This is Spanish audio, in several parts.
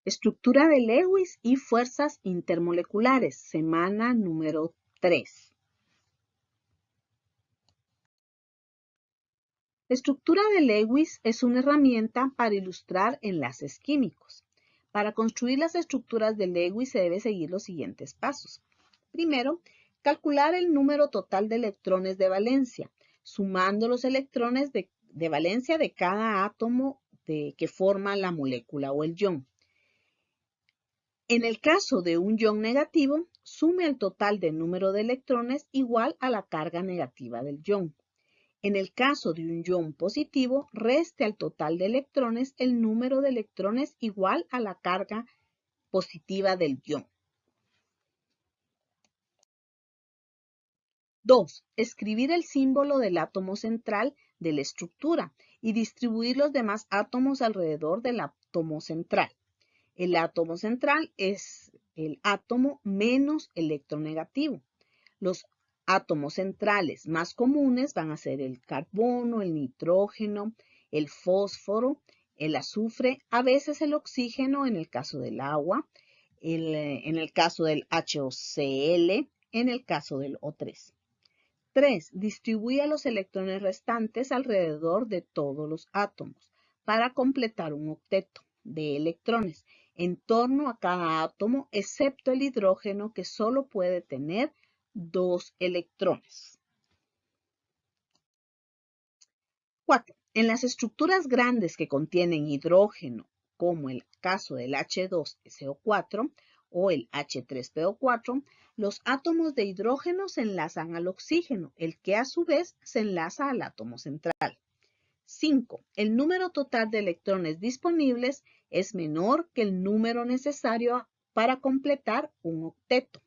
Estructura de Lewis y fuerzas intermoleculares, semana número 3. La estructura de Lewis es una herramienta para ilustrar enlaces químicos. Para construir las estructuras de Lewis se debe seguir los siguientes pasos. Primero, calcular el número total de electrones de valencia, sumando los electrones de valencia de cada átomo que forma la molécula o el ion. En el caso de un ion negativo, sume el total del número de electrones igual a la carga negativa del ion. En el caso de un ion positivo, reste al total de electrones el número de electrones igual a la carga positiva del ion. 2. Escribir el símbolo del átomo central de la estructura y distribuir los demás átomos alrededor del átomo central. El átomo central es el átomo menos electronegativo. Los átomos centrales más comunes van a ser el carbono, el nitrógeno, el fósforo, el azufre, a veces el oxígeno en el caso del agua, en el caso del HOCl, en el caso del O3. 3. Distribuye los electrones restantes alrededor de todos los átomos para completar un octeto de electrones en torno a cada átomo, excepto el hidrógeno, que solo puede tener 2 electrones. 4. En las estructuras grandes que contienen hidrógeno, como el caso del H2SO4 o el H3PO4, los átomos de hidrógeno se enlazan al oxígeno, el que a su vez se enlaza al átomo central. 5. El número total de electrones disponibles es menor que el número necesario para completar un octeto.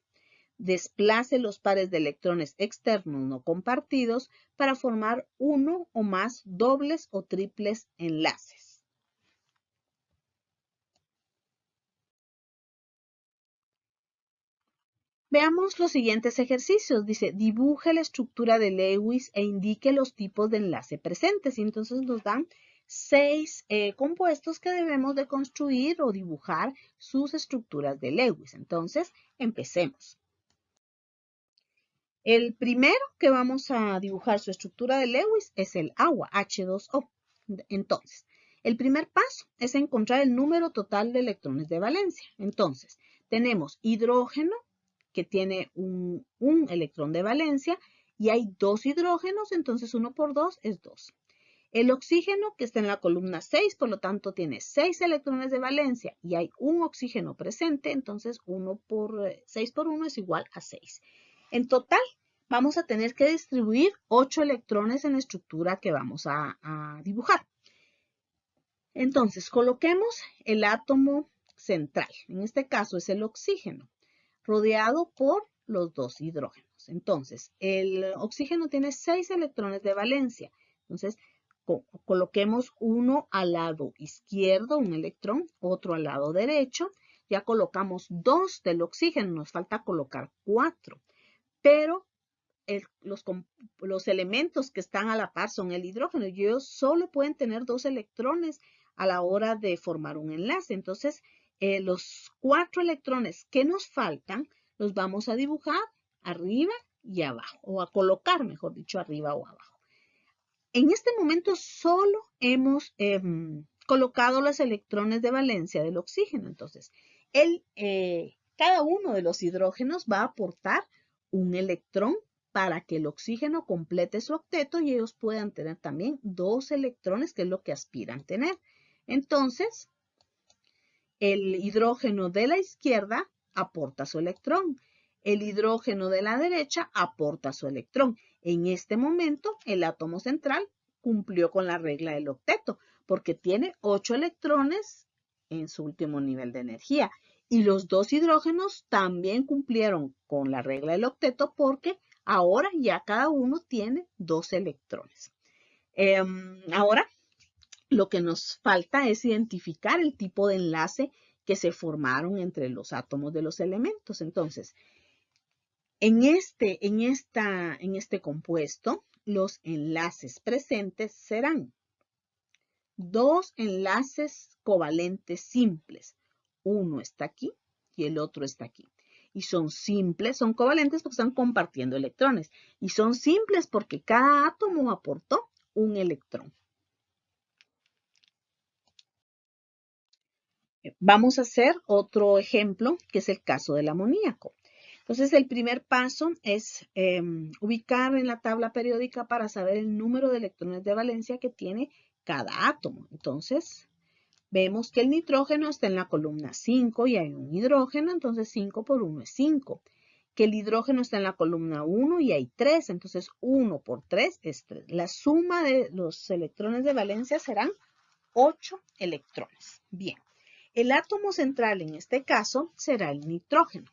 Desplace los pares de electrones externos no compartidos para formar uno o más dobles o triples enlaces. Veamos los siguientes ejercicios. Dice, dibuje la estructura de Lewis e indique los tipos de enlace presentes. Y entonces nos dan 6 compuestos que debemos de construir o dibujar sus estructuras de Lewis. Entonces, empecemos. El primero que vamos a dibujar su estructura de Lewis es el agua, H2O. Entonces, el primer paso es encontrar el número total de electrones de valencia. Entonces, tenemos hidrógeno, que tiene un electrón de valencia, y hay 2 hidrógenos, entonces 1 por 2 es 2. El oxígeno, que está en la columna 6, por lo tanto tiene 6 electrones de valencia, y hay un oxígeno presente, entonces 6 por 1 es igual a 6. En total, vamos a tener que distribuir 8 electrones en la estructura que vamos a dibujar. Entonces, coloquemos el átomo central, en este caso es el oxígeno, rodeado por los 2 hidrógenos. Entonces, el oxígeno tiene 6 electrones de valencia. Entonces, coloquemos uno al lado izquierdo, un electrón, otro al lado derecho. Ya colocamos 2 del oxígeno, nos falta colocar 4. Pero los elementos que están a la par son el hidrógeno y ellos solo pueden tener 2 electrones a la hora de formar un enlace. Entonces, los 4 electrones que nos faltan los vamos a dibujar arriba y abajo, o a colocar, mejor dicho, arriba o abajo. En este momento solo hemos colocado los electrones de valencia del oxígeno. Entonces, cada uno de los hidrógenos va a aportar un electrón para que el oxígeno complete su octeto y ellos puedan tener también 2 electrones, que es lo que aspiran tener. Entonces, el hidrógeno de la izquierda aporta su electrón. El hidrógeno de la derecha aporta su electrón. En este momento, el átomo central cumplió con la regla del octeto, porque tiene 8 electrones en su último nivel de energía. Y los 2 hidrógenos también cumplieron con la regla del octeto, porque ahora ya cada uno tiene 2 electrones. Ahora, lo que nos falta es identificar el tipo de enlace que se formaron entre los átomos de los elementos. Entonces, en este compuesto, los enlaces presentes serán 2 enlaces covalentes simples, Uno está aquí y el otro está aquí. Y son simples, son covalentes porque están compartiendo electrones. Y son simples porque cada átomo aportó un electrón. Vamos a hacer otro ejemplo, que es el caso del amoníaco. Entonces, el primer paso es ubicar en la tabla periódica para saber el número de electrones de valencia que tiene cada átomo. Entonces, vemos que el nitrógeno está en la columna 5 y hay un hidrógeno, entonces 5 por 1 es 5. Que el hidrógeno está en la columna 1 y hay 3, entonces 1 por 3 es 3. La suma de los electrones de valencia serán 8 electrones. Bien, el átomo central en este caso será el nitrógeno.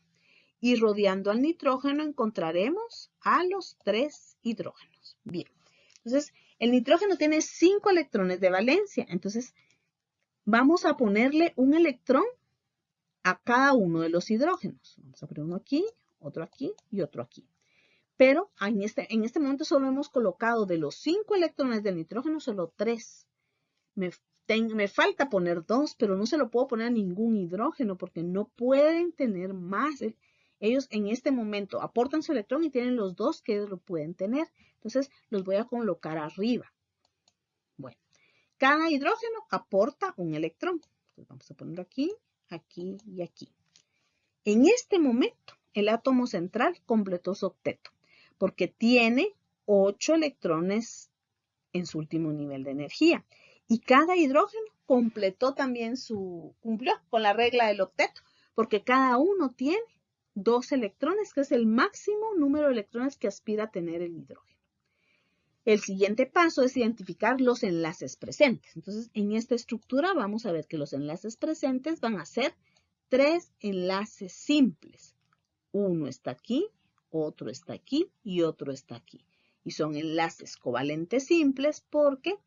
Y rodeando al nitrógeno encontraremos a los 3 hidrógenos. Bien, entonces el nitrógeno tiene 5 electrones de valencia, entonces vamos a ponerle un electrón a cada uno de los hidrógenos. Vamos a poner uno aquí, otro aquí y otro aquí. Pero en este momento solo hemos colocado de los 5 electrones del nitrógeno solo 3. Me falta poner 2, pero no se lo puedo poner a ningún hidrógeno porque no pueden tener más. Ellos en este momento aportan su electrón y tienen los 2 que ellos lo pueden tener. Entonces los voy a colocar arriba. Bueno, cada hidrógeno aporta un electrón. Entonces, vamos a ponerlo aquí, aquí y aquí. En este momento, el átomo central completó su octeto porque tiene 8 electrones en su último nivel de energía. Y cada hidrógeno cumplió con la regla del octeto, porque cada uno tiene 2 electrones, que es el máximo número de electrones que aspira a tener el hidrógeno. El siguiente paso es identificar los enlaces presentes. Entonces, en esta estructura vamos a ver que los enlaces presentes van a ser 3 enlaces simples. Uno está aquí, otro está aquí y otro está aquí. Y son enlaces covalentes simples porque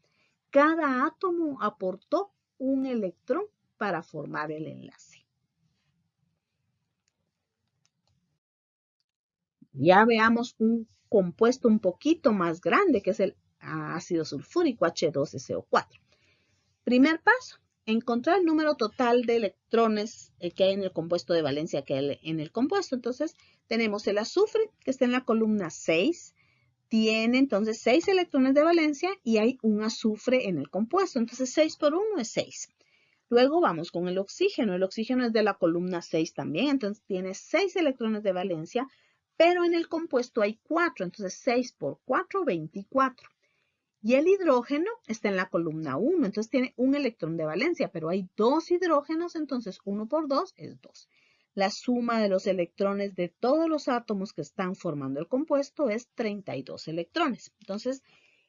cada átomo aportó un electrón para formar el enlace. Ya veamos un compuesto un poquito más grande, que es el ácido sulfúrico H2SO4. Primer paso, encontrar el número total de electrones que hay en el compuesto de valencia que hay en el compuesto. Entonces, tenemos el azufre, que está en la columna 6. Tiene entonces 6 electrones de valencia y hay un azufre en el compuesto. Entonces 6 por 1 es 6. Luego vamos con el oxígeno. El oxígeno es de la columna 6 también. Entonces tiene 6 electrones de valencia, pero en el compuesto hay 4. Entonces 6 por 4, 24. Y el hidrógeno está en la columna 1. Entonces tiene un electrón de valencia, pero hay 2 hidrógenos. Entonces 1 por 2 es 2. La suma de los electrones de todos los átomos que están formando el compuesto es 32 electrones. Entonces,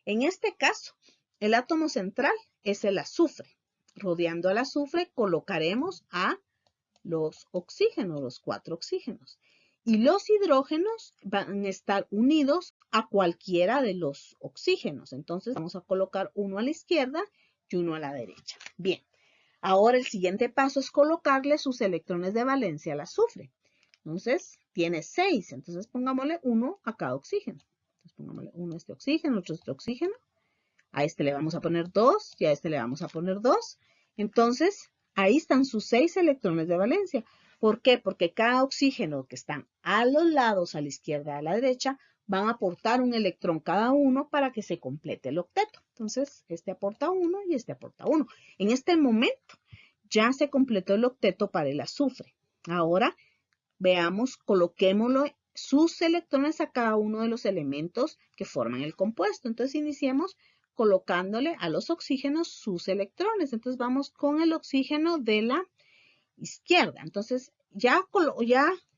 en este caso, el átomo central es el azufre. Rodeando al azufre colocaremos a los oxígenos, los 4 oxígenos. Y los hidrógenos van a estar unidos a cualquiera de los oxígenos. Entonces, vamos a colocar uno a la izquierda y uno a la derecha. Bien. Ahora el siguiente paso es colocarle sus electrones de valencia al azufre. Entonces, tiene 6. Entonces, pongámosle 1 a cada oxígeno. Entonces, pongámosle 1 a este oxígeno, otro a este oxígeno. A este le vamos a poner 2 y a este le vamos a poner 2. Entonces, ahí están sus 6 electrones de valencia. ¿Por qué? Porque cada oxígeno que están a los lados, a la izquierda y a la derecha, van a aportar un electrón cada uno para que se complete el octeto. Entonces, este aporta 1 y este aporta 1. En este momento ya se completó el octeto para el azufre. Ahora veamos, coloquémoslo sus electrones a cada uno de los elementos que forman el compuesto. Entonces, iniciemos colocándole a los oxígenos sus electrones. Entonces, vamos con el oxígeno de la izquierda. Entonces, ya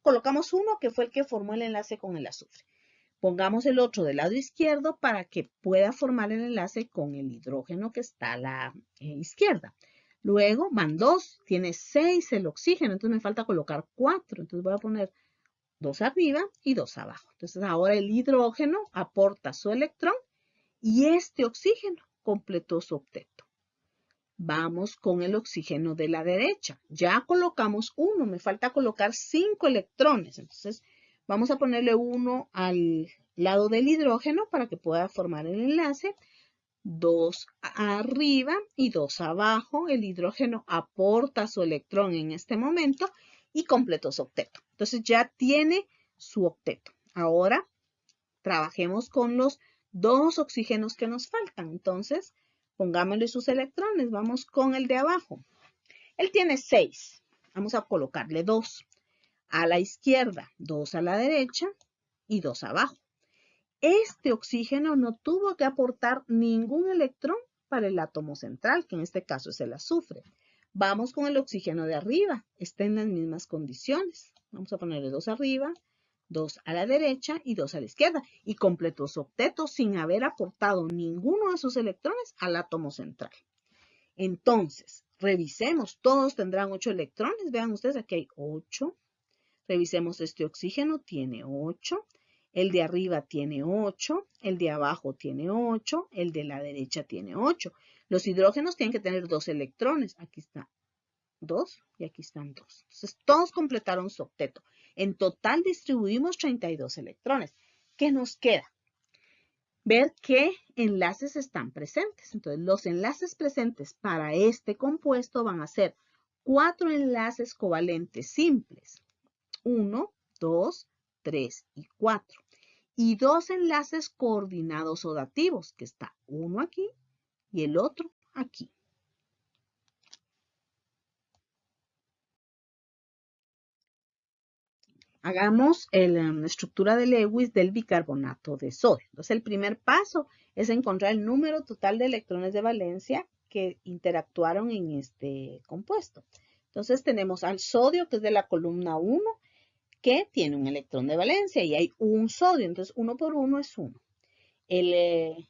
colocamos uno que fue el que formó el enlace con el azufre. Pongamos el otro del lado izquierdo para que pueda formar el enlace con el hidrógeno que está a la izquierda. Luego van 2, tiene 6 el oxígeno, entonces me falta colocar 4. Entonces voy a poner 2 arriba y 2 abajo. Entonces ahora el hidrógeno aporta su electrón y este oxígeno completó su octeto. Vamos con el oxígeno de la derecha. Ya colocamos 1, me falta colocar 5 electrones. Entonces vamos a ponerle 1 al lado del hidrógeno para que pueda formar el enlace. 2 arriba y 2 abajo. El hidrógeno aporta su electrón en este momento y completó su octeto. Entonces ya tiene su octeto. Ahora trabajemos con los 2 oxígenos que nos faltan. Entonces, pongámosle sus electrones. Vamos con el de abajo. Él tiene 6. Vamos a colocarle 2 a la izquierda, 2 a la derecha y 2 abajo. Este oxígeno no tuvo que aportar ningún electrón para el átomo central, que en este caso es el azufre. Vamos con el oxígeno de arriba. Está en las mismas condiciones. Vamos a ponerle 2 arriba, 2 a la derecha y 2 a la izquierda. Y completó su octeto sin haber aportado ninguno de sus electrones al átomo central. Entonces, revisemos. Todos tendrán 8 electrones. Vean ustedes, aquí hay 8. Revisemos, este oxígeno tiene 8. El de arriba tiene 8, el de abajo tiene 8, el de la derecha tiene 8. Los hidrógenos tienen que tener 2 electrones. Aquí está 2 y aquí están 2. Entonces, todos completaron su octeto. En total distribuimos 32 electrones. ¿Qué nos queda? Ver qué enlaces están presentes. Entonces, los enlaces presentes para este compuesto van a ser 4 enlaces covalentes simples. 1, 2, 3 y 4. Y 2 enlaces coordinados o dativos, que está uno aquí y el otro aquí. Hagamos la estructura de Lewis del bicarbonato de sodio. Entonces, el primer paso es encontrar el número total de electrones de valencia que interactuaron en este compuesto. Entonces, tenemos al sodio, que es de la columna 1, que tiene un electrón de valencia y hay un sodio, entonces 1 por 1 es 1. El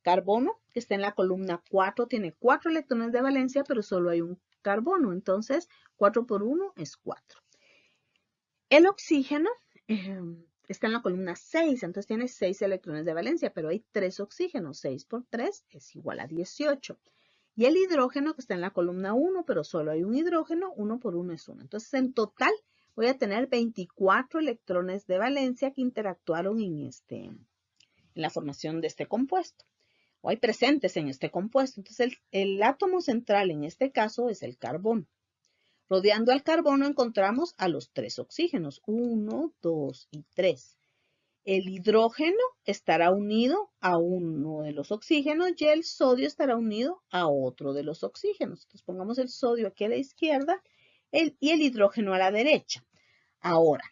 carbono, que está en la columna 4, tiene 4 electrones de valencia, pero solo hay un carbono, entonces 4 por 1 es 4. El oxígeno está en la columna 6, entonces tiene 6 electrones de valencia, pero hay 3 oxígenos, 6 por 3 es igual a 18. Y el hidrógeno, que está en la columna 1, pero solo hay un hidrógeno, 1 por 1 es 1. Entonces, en total, voy a tener 24 electrones de valencia que interactuaron en la formación de este compuesto, o hay presentes en este compuesto. Entonces, el átomo central en este caso es el carbono. Rodeando al carbono encontramos a los 3 oxígenos, 1, 2 y 3. El hidrógeno estará unido a uno de los oxígenos y el sodio estará unido a otro de los oxígenos. Entonces pongamos el sodio aquí a la izquierda y el hidrógeno a la derecha. Ahora,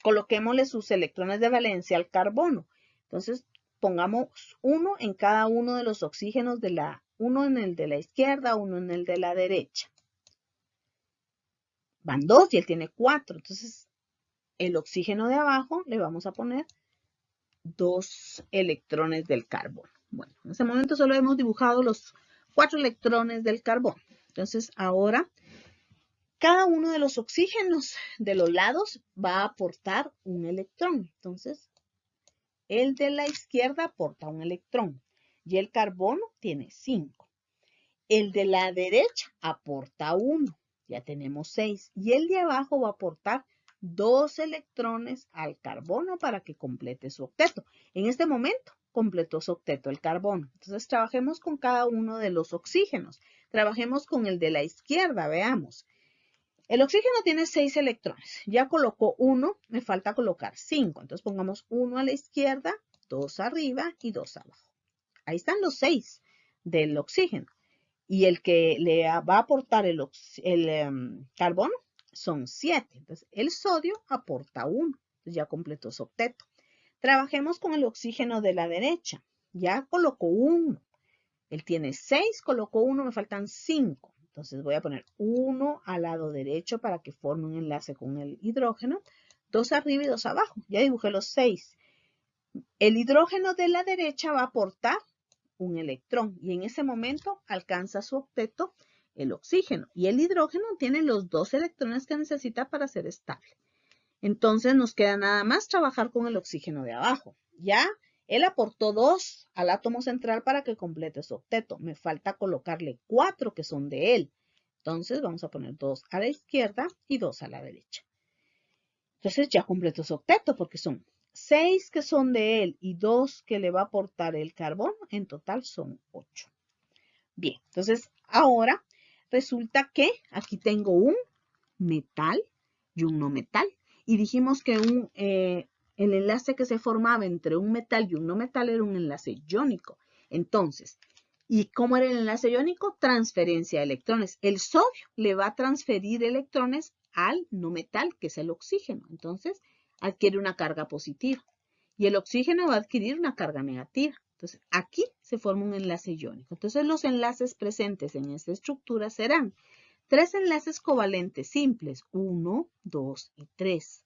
coloquémosle sus electrones de valencia al carbono. Entonces pongamos uno en cada uno de los oxígenos, uno en el de la izquierda, uno en el de la derecha. Van 2 y él tiene 4. Entonces, el oxígeno de abajo le vamos a poner 2 electrones del carbono. Bueno, en ese momento solo hemos dibujado los 4 electrones del carbono. Entonces, ahora, cada uno de los oxígenos de los lados va a aportar un electrón. Entonces, el de la izquierda aporta un electrón y el carbono tiene 5. El de la derecha aporta 1, ya tenemos 6. Y el de abajo va a aportar 2 electrones al carbono para que complete su octeto. En este momento completó su octeto el carbono. Entonces trabajemos con cada uno de los oxígenos. Trabajemos con el de la izquierda, veamos. El oxígeno tiene 6 electrones. Ya colocó 1, me falta colocar 5. Entonces pongamos 1 a la izquierda, 2 arriba y 2 abajo. Ahí están los 6 del oxígeno. Y el que le va a aportar el carbono son 7. Entonces, el sodio aporta 1. Entonces, ya completó su octeto. Trabajemos con el oxígeno de la derecha. Ya colocó 1. Él tiene 6, colocó 1, me faltan 5. Entonces, voy a poner 1 al lado derecho para que forme un enlace con el hidrógeno. 2 arriba y 2 abajo. Ya dibujé los 6. El hidrógeno de la derecha va a aportar un electrón y en ese momento alcanza su octeto el oxígeno y el hidrógeno tiene los 2 electrones que necesita para ser estable. Entonces nos queda nada más trabajar con el oxígeno de abajo. Ya él aportó 2 al átomo central para que complete su octeto. Me falta colocarle 4 que son de él. Entonces vamos a poner 2 a la izquierda y 2 a la derecha. Entonces ya completó su octeto porque son 6 que son de él y 2 que le va a aportar el carbono, en total son 8. Bien, entonces ahora resulta que aquí tengo un metal y un no metal. Y dijimos que el enlace que se formaba entre un metal y un no metal era un enlace iónico. Entonces, ¿y cómo era el enlace iónico? Transferencia de electrones. El sodio le va a transferir electrones al no metal, que es el oxígeno. Entonces, adquiere una carga positiva. Y el oxígeno va a adquirir una carga negativa. Entonces, aquí se forma un enlace iónico. Entonces, los enlaces presentes en esta estructura serán 3 enlaces covalentes simples, 1, 2 y 3.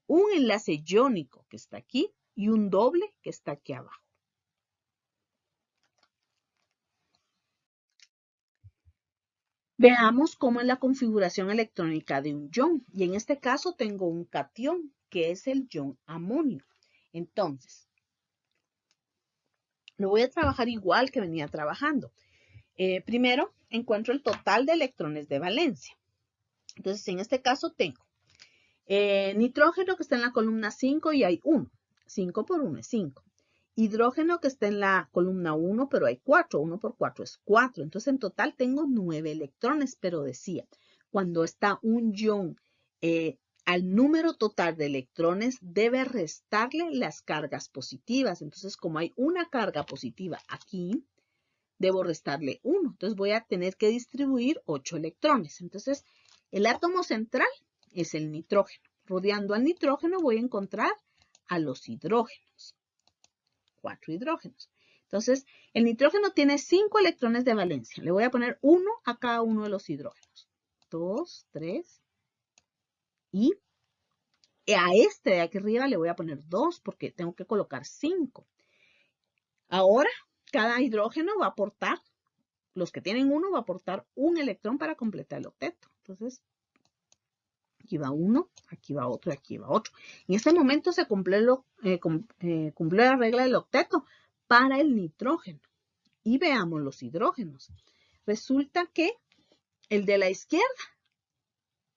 Un enlace iónico que está aquí y un doble que está aquí abajo. Veamos cómo es la configuración electrónica de un ion. Y en este caso tengo un catión, que es el ion amonio. Entonces, lo voy a trabajar igual que venía trabajando. Primero, encuentro el total de electrones de valencia. Entonces, en este caso tengo nitrógeno que está en la columna 5 y hay 1. 5 por 1 es 5. Hidrógeno que está en la columna 1, pero hay 4. 1 por 4 es 4. Entonces, en total tengo 9 electrones, pero decía, cuando está un ion al número total de electrones, debe restarle las cargas positivas. Entonces, como hay una carga positiva aquí, debo restarle 1. Entonces, voy a tener que distribuir 8 electrones. Entonces, el átomo central es el nitrógeno. Rodeando al nitrógeno voy a encontrar a los hidrógenos. 4 hidrógenos. Entonces, el nitrógeno tiene 5 electrones de valencia. Le voy a poner 1 a cada uno de los hidrógenos. 2, 3 y a este de aquí arriba le voy a poner 2 porque tengo que colocar 5. Ahora, cada hidrógeno va a aportar, los que tienen 1 va a aportar un electrón para completar el octeto. Entonces, aquí va uno, aquí va otro y aquí va otro. En este momento se cumplió la regla del octeto para el nitrógeno. Y veamos los hidrógenos. Resulta que el de la izquierda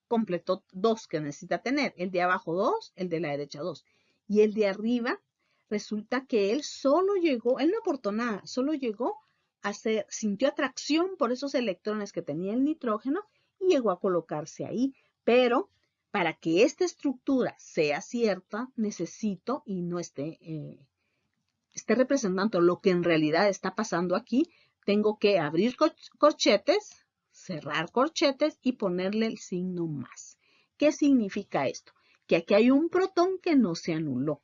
completó 2 que necesita tener. El de abajo 2, el de la derecha 2. Y el de arriba resulta que él solo llegó, él no aportó nada, solo llegó a sintió atracción por esos electrones que tenía el nitrógeno y llegó a colocarse ahí. Pero para que esta estructura sea cierta, necesito y no esté representando lo que en realidad está pasando aquí, tengo que abrir corchetes, cerrar corchetes y ponerle el signo más. ¿Qué significa esto? Que aquí hay un protón que no se anuló.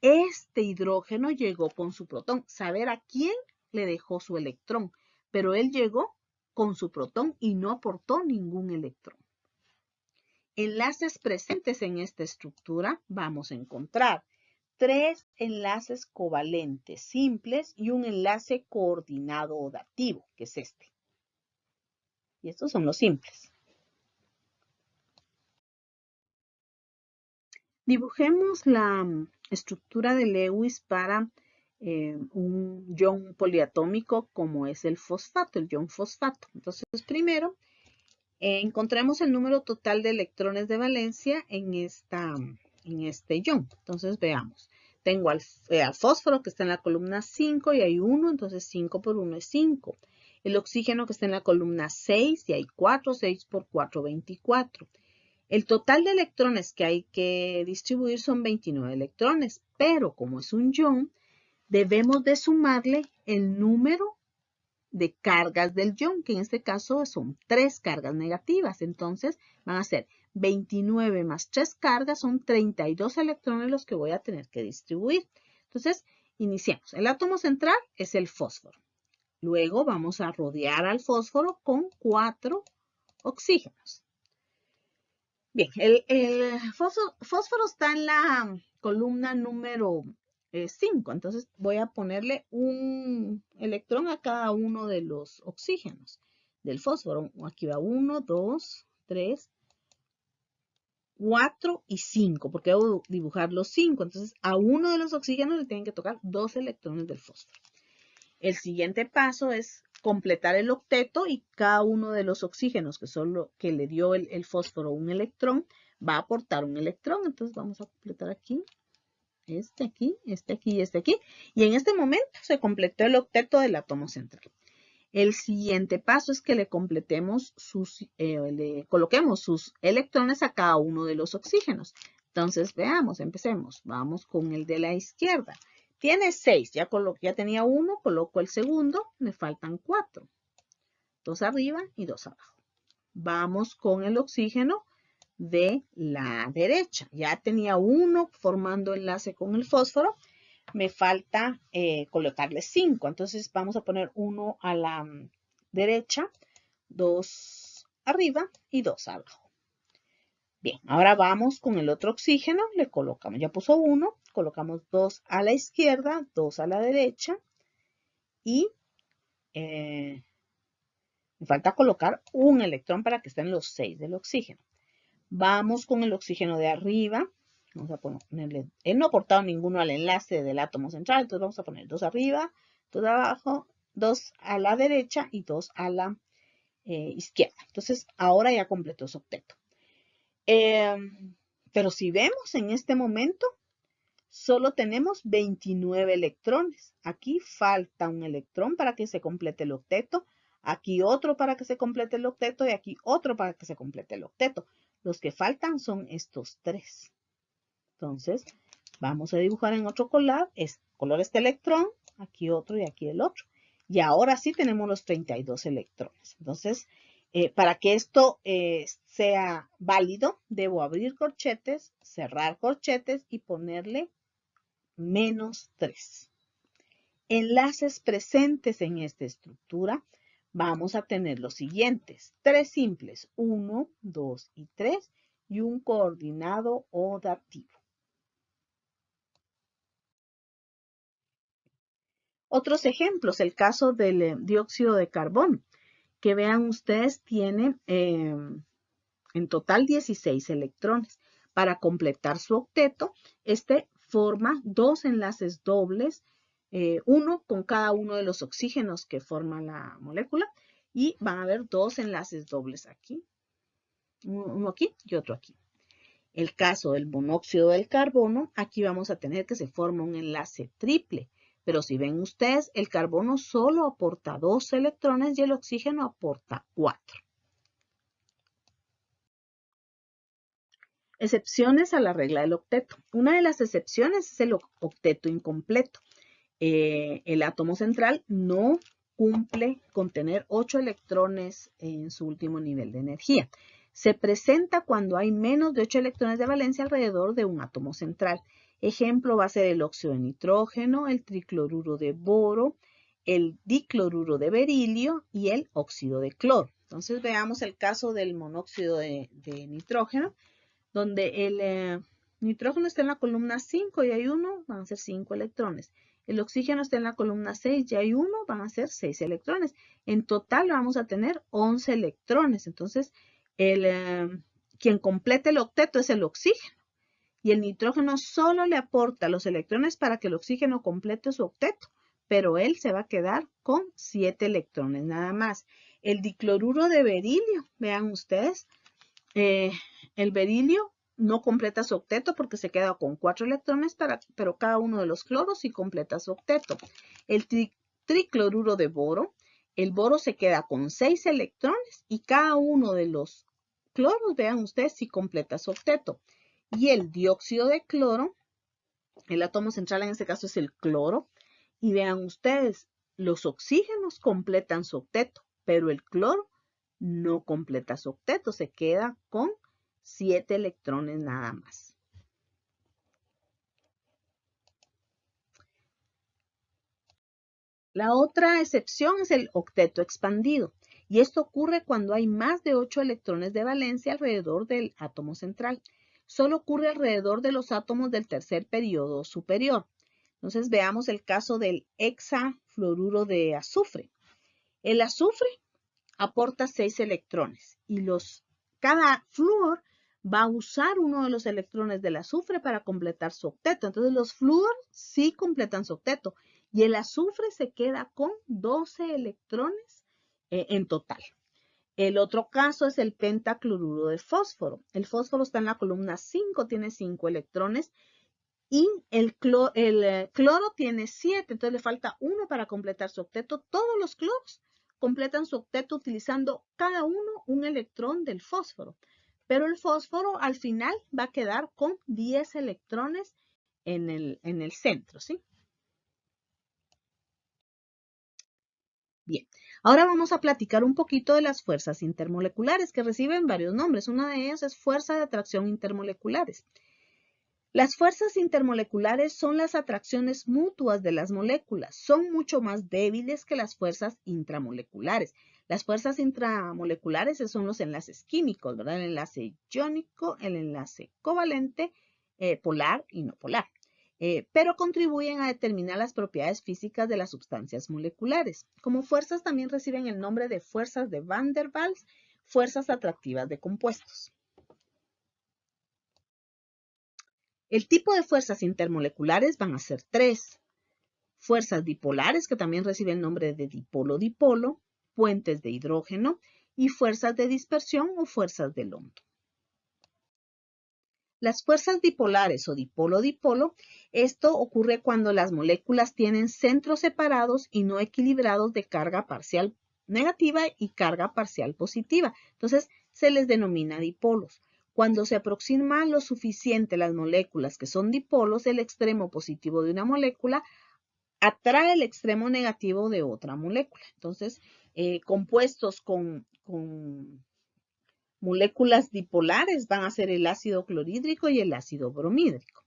Este hidrógeno llegó con su protón. Saber a quién le dejó su electrón, pero él llegó con su protón y no aportó ningún electrón. Enlaces presentes en esta estructura vamos a encontrar 3 enlaces covalentes simples y un enlace coordinado o dativo, que es este. Y estos son los simples. Dibujemos la estructura de Lewis para un ion poliatómico como es el fosfato, el ion fosfato. Entonces, primero, encontremos el número total de electrones de valencia en este ion. Entonces, veamos. Tengo al fósforo que está en la columna 5 y hay 1, entonces 5 por 1 es 5. El oxígeno que está en la columna 6 y hay 4, 6 por 4, 24. El total de electrones que hay que distribuir son 29 electrones, pero como es un ion, debemos de sumarle el número de cargas del ion, que en este caso son 3 cargas negativas. Entonces van a ser 29 más 3 cargas, son 32 electrones los que voy a tener que distribuir. Entonces, iniciamos. El átomo central es el fósforo. Luego vamos a rodear al fósforo con 4 oxígenos. Bien, el fósforo está en la columna número 5, entonces voy a ponerle un electrón a cada uno de los oxígenos del fósforo. Aquí va 1, 2, 3, 4 y 5, porque debo dibujar los 5. Entonces, a uno de los oxígenos le tienen que tocar 2 electrones del fósforo. El siguiente paso es completar el octeto y cada uno de los oxígenos que le dio el fósforo un electrón va a aportar un electrón. Entonces, vamos a completar aquí. Este aquí y este aquí. Y en este momento se completó el octeto del átomo central. El siguiente paso es que le coloquemos sus electrones a cada uno de los oxígenos. Entonces, veamos, empecemos. Vamos con el de la izquierda. Tiene 6, ya tenía 1, coloco el segundo, me faltan 4. 2 arriba y 2 abajo. Vamos con el oxígeno de la derecha. Ya tenía 1 formando enlace con el fósforo. Me falta colocarle 5. Entonces vamos a poner 1 a la derecha, 2 arriba y 2 abajo. Bien, ahora vamos con el otro oxígeno. Le colocamos, ya puso 1, colocamos 2 a la izquierda, 2 a la derecha y me falta colocar un electrón para que estén los 6 del oxígeno. Vamos con el oxígeno de arriba. Vamos a ponerle, él no ha aportado ninguno al enlace del átomo central, entonces vamos a poner 2 arriba, 2 abajo, 2 a la derecha y 2 a la izquierda. Entonces, ahora ya completó su octeto. Pero si vemos en este momento, solo tenemos 29 electrones. Aquí falta un electrón para que se complete el octeto, aquí otro para que se complete el octeto y aquí otro para que se complete el octeto. Los que faltan son estos 3. Entonces, vamos a dibujar en otro color este electrón, aquí otro y aquí el otro. Y ahora sí tenemos los 32 electrones. Entonces, para que esto sea válido, debo abrir corchetes, cerrar corchetes y ponerle -3. Enlaces presentes en esta estructura, vamos a tener los siguientes. 3 simples, 1, 2 y 3, y un coordinado o dativo. Otros ejemplos, el caso del dióxido de carbono, que vean ustedes tiene en total 16 electrones. Para completar su octeto, este forma 2 enlaces dobles, uno con cada uno de los oxígenos que forman la molécula, y van a haber 2 enlaces dobles aquí, uno aquí y otro aquí. El caso del monóxido del carbono, aquí vamos a tener que se forma un enlace triple. Pero si ven ustedes, el carbono solo aporta 2 electrones y el oxígeno aporta 4. Excepciones a la regla del octeto. Una de las excepciones es el octeto incompleto. El átomo central no cumple con tener 8 electrones en su último nivel de energía. Se presenta cuando hay menos de 8 electrones de valencia alrededor de un átomo central. Ejemplo va a ser el óxido de nitrógeno, el tricloruro de boro, el dicloruro de berilio y el óxido de cloro. Entonces veamos el caso del monóxido de nitrógeno, donde el nitrógeno está en la columna 5 y hay 1, van a ser 5 electrones. El oxígeno está en la columna 6 y hay 1, van a ser 6 electrones. En total vamos a tener 11 electrones. Entonces, quien complete el octeto es el oxígeno. Y el nitrógeno solo le aporta los electrones para que el oxígeno complete su octeto, pero él se va a quedar con 7 electrones nada más. El dicloruro de berilio, vean ustedes, el berilio no completa su octeto porque se queda con 4 electrones, pero cada uno de los cloros sí completa su octeto. El tricloruro de boro, el boro se queda con 6 electrones y cada uno de los cloros, vean ustedes, sí completa su octeto. Y el dióxido de cloro, el átomo central en este caso es el cloro, y vean ustedes, los oxígenos completan su octeto, pero el cloro no completa su octeto, se queda con 7 electrones nada más. La otra excepción es el octeto expandido, y esto ocurre cuando hay más de 8 electrones de valencia alrededor del átomo central. Solo ocurre alrededor de los átomos del tercer periodo superior. Entonces veamos el caso del hexafluoruro de azufre. El azufre aporta 6 electrones y cada flúor va a usar uno de los electrones del azufre para completar su octeto. Entonces los flúor sí completan su octeto y el azufre se queda con 12 electrones en total. El otro caso es el pentacloruro de fósforo. El fósforo está en la columna 5, tiene 5 electrones Y el cloro tiene 7, entonces le falta 1 para completar su octeto. Todos los cloros completan su octeto utilizando cada uno un electrón del fósforo. Pero el fósforo al final va a quedar con 10 electrones en el centro, ¿sí? Bien, ahora vamos a platicar un poquito de las fuerzas intermoleculares que reciben varios nombres. Una de ellas es fuerza de atracción intermoleculares. Las fuerzas intermoleculares son las atracciones mutuas de las moléculas. Son mucho más débiles que las fuerzas intramoleculares. Las fuerzas intramoleculares son los enlaces químicos, ¿verdad? El enlace iónico, el enlace covalente, polar y no polar. Pero contribuyen a determinar las propiedades físicas de las sustancias moleculares. Como fuerzas también reciben el nombre de fuerzas de Van der Waals, fuerzas atractivas de compuestos. El tipo de fuerzas intermoleculares van a ser 3. Fuerzas dipolares, que también reciben el nombre de dipolo-dipolo, puentes de hidrógeno, y fuerzas de dispersión o fuerzas de London. Las fuerzas dipolares o dipolo-dipolo, esto ocurre cuando las moléculas tienen centros separados y no equilibrados de carga parcial negativa y carga parcial positiva. Entonces, se les denomina dipolos. Cuando se aproximan lo suficiente las moléculas que son dipolos, el extremo positivo de una molécula atrae el extremo negativo de otra molécula. Entonces, compuestos con moléculas dipolares van a ser el ácido clorhídrico y el ácido bromídrico.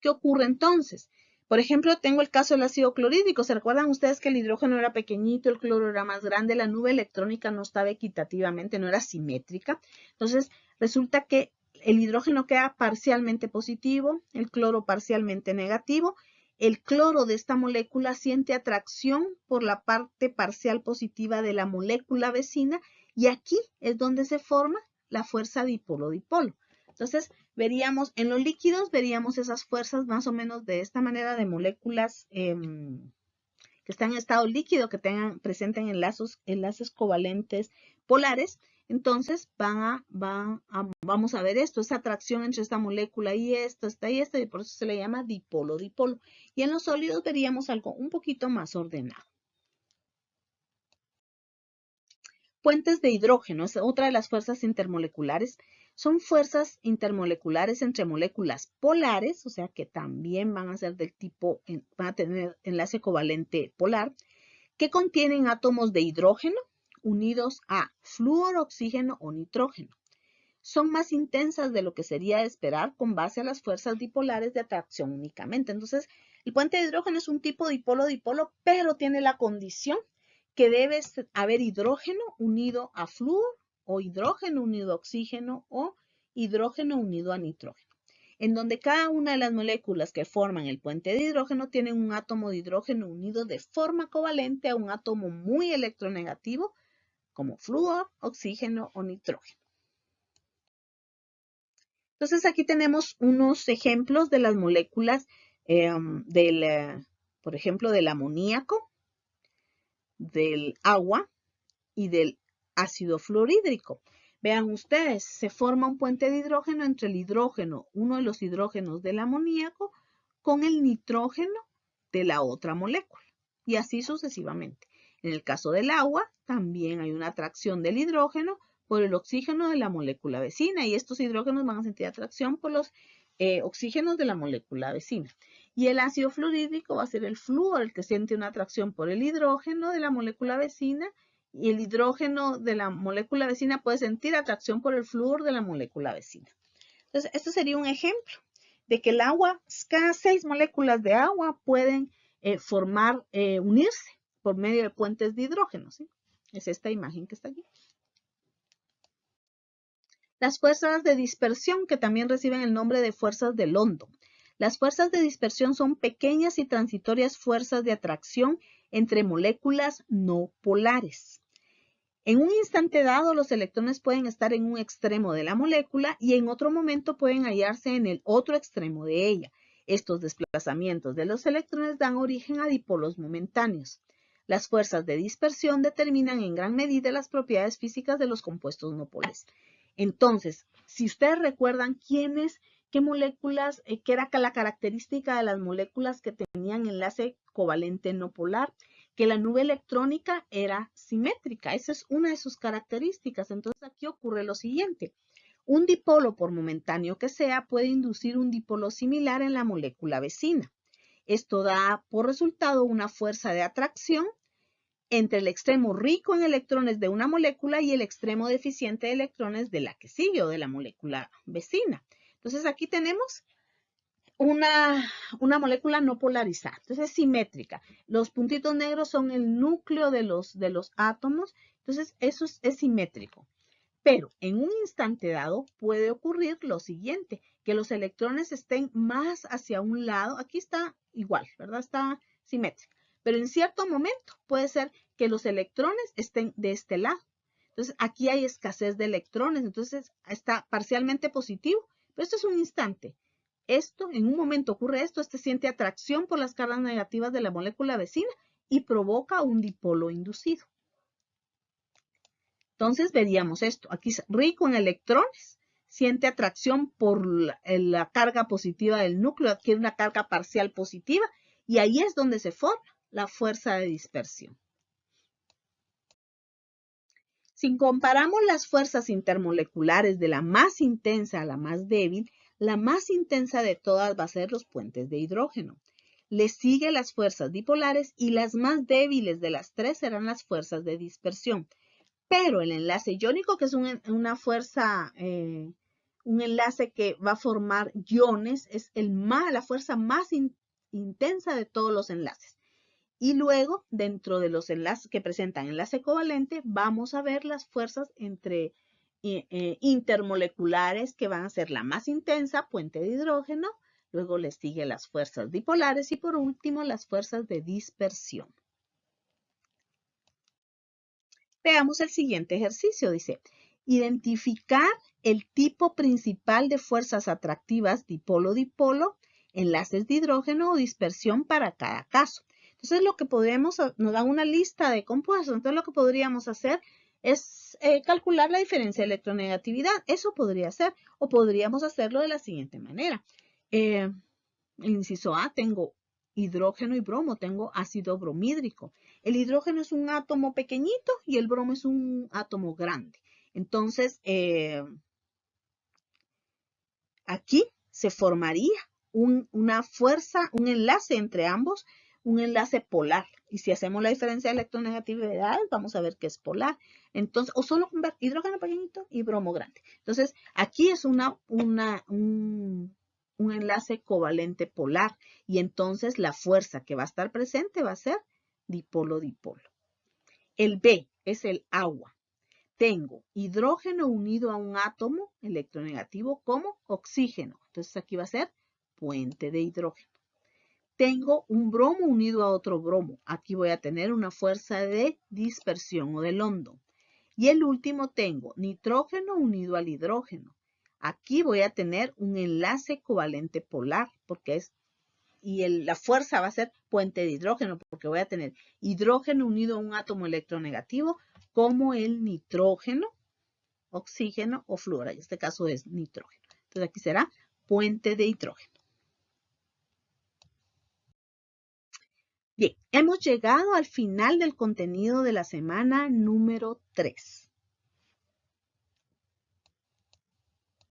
¿Qué ocurre entonces? Por ejemplo, tengo el caso del ácido clorhídrico. ¿Se recuerdan ustedes que el hidrógeno era pequeñito, el cloro era más grande, la nube electrónica no estaba equitativamente, no era simétrica? Entonces, resulta que el hidrógeno queda parcialmente positivo, el cloro parcialmente negativo. El cloro de esta molécula siente atracción por la parte parcial positiva de la molécula vecina y aquí es donde se forma la fuerza dipolo-dipolo. Entonces, veríamos, en los líquidos veríamos esas fuerzas más o menos de esta manera de moléculas que están en estado líquido, que presenten enlaces covalentes polares. Entonces, vamos a ver esto, esa atracción entre esta molécula y esta, y por eso se le llama dipolo-dipolo. Y en los sólidos veríamos algo un poquito más ordenado. Puentes de hidrógeno es otra de las fuerzas intermoleculares. Son fuerzas intermoleculares entre moléculas polares, o sea que también van a ser del tipo, van a tener enlace covalente polar, que contienen átomos de hidrógeno unidos a flúor, oxígeno o nitrógeno. Son más intensas de lo que sería de esperar con base a las fuerzas dipolares de atracción únicamente. Entonces, el puente de hidrógeno es un tipo dipolo-dipolo, pero tiene la condición que debe haber hidrógeno unido a flúor o hidrógeno unido a oxígeno o hidrógeno unido a nitrógeno, en donde cada una de las moléculas que forman el puente de hidrógeno tienen un átomo de hidrógeno unido de forma covalente a un átomo muy electronegativo como flúor, oxígeno o nitrógeno. Entonces aquí tenemos unos ejemplos de las moléculas por ejemplo, del amoníaco, del agua y del ácido fluorhídrico. Vean ustedes, se forma un puente de hidrógeno entre el hidrógeno, uno de los hidrógenos del amoníaco, con el nitrógeno de la otra molécula, y así sucesivamente. En el caso del agua, también hay una atracción del hidrógeno por el oxígeno de la molécula vecina, y estos hidrógenos van a sentir atracción por los oxígenos de la molécula vecina. Y el ácido fluorhídrico va a ser el flúor, el que siente una atracción por el hidrógeno de la molécula vecina, y el hidrógeno de la molécula vecina puede sentir atracción por el flúor de la molécula vecina. Entonces, esto sería un ejemplo de que el agua, cada 6 moléculas de agua pueden unirse por medio de puentes de hidrógeno, ¿sí? Es esta imagen que está aquí. Las fuerzas de dispersión, que también reciben el nombre de fuerzas de London. Las fuerzas de dispersión son pequeñas y transitorias fuerzas de atracción entre moléculas no polares. En un instante dado, los electrones pueden estar en un extremo de la molécula y en otro momento pueden hallarse en el otro extremo de ella. Estos desplazamientos de los electrones dan origen a dipolos momentáneos. Las fuerzas de dispersión determinan en gran medida las propiedades físicas de los compuestos no polares. Entonces, si ustedes recuerdan quiénes qué moléculas, qué era la característica de las moléculas que tenían enlace covalente no polar, que la nube electrónica era simétrica. Esa es una de sus características. Entonces aquí ocurre lo siguiente. Un dipolo, por momentáneo que sea, puede inducir un dipolo similar en la molécula vecina. Esto da por resultado una fuerza de atracción entre el extremo rico en electrones de una molécula y el extremo deficiente de electrones de la que sigue o de la molécula vecina. Entonces aquí tenemos una molécula no polarizada, entonces es simétrica. Los puntitos negros son el núcleo de los átomos, entonces eso es simétrico. Pero en un instante dado puede ocurrir lo siguiente, que los electrones estén más hacia un lado, aquí está igual, ¿verdad? Está simétrica. Pero en cierto momento puede ser que los electrones estén de este lado. Entonces aquí hay escasez de electrones, entonces está parcialmente positivo, pero esto es un instante. Esto, en un momento ocurre esto, este siente atracción por las cargas negativas de la molécula vecina y provoca un dipolo inducido. Entonces veríamos esto, aquí es rico en electrones, siente atracción por la carga positiva del núcleo, adquiere una carga parcial positiva y ahí es donde se forma la fuerza de dispersión. Si comparamos las fuerzas intermoleculares de la más intensa a la más débil, la más intensa de todas va a ser los puentes de hidrógeno. Le sigue las fuerzas dipolares y las más débiles de las tres serán las fuerzas de dispersión. Pero el enlace iónico, que es una fuerza, un enlace que va a formar iones, es la fuerza más intensa de todos los enlaces. Y luego, dentro de los enlaces que presentan enlace covalente, vamos a ver las fuerzas intermoleculares que van a ser la más intensa, puente de hidrógeno. Luego les sigue las fuerzas dipolares y por último las fuerzas de dispersión. Veamos el siguiente ejercicio. Dice, identificar el tipo principal de fuerzas atractivas dipolo-dipolo, enlaces de hidrógeno o dispersión para cada caso. Entonces, lo que nos da una lista de compuestos. Entonces, lo que podríamos hacer es calcular la diferencia de electronegatividad. Eso podría ser, o podríamos hacerlo de la siguiente manera. El inciso A, tengo hidrógeno y bromo, tengo ácido bromídrico. El hidrógeno es un átomo pequeñito y el bromo es un átomo grande. Entonces, aquí se formaría una fuerza, un enlace entre ambos, un enlace polar. Y si hacemos la diferencia de electronegatividad, vamos a ver que es polar. Entonces, o solo hidrógeno pequeñito y bromo grande. Entonces, aquí es un enlace covalente polar. Y entonces la fuerza que va a estar presente va a ser dipolo-dipolo. El B es el agua. Tengo hidrógeno unido a un átomo electronegativo como oxígeno. Entonces aquí va a ser puente de hidrógeno. Tengo un bromo unido a otro bromo. Aquí voy a tener una fuerza de dispersión o de London. Y el último tengo nitrógeno unido al hidrógeno. Aquí voy a tener un enlace covalente polar porque la fuerza va a ser puente de hidrógeno porque voy a tener hidrógeno unido a un átomo electronegativo como el nitrógeno, oxígeno o flúor. En este caso es nitrógeno. Entonces aquí será puente de hidrógeno. Bien, hemos llegado al final del contenido de la semana número 3.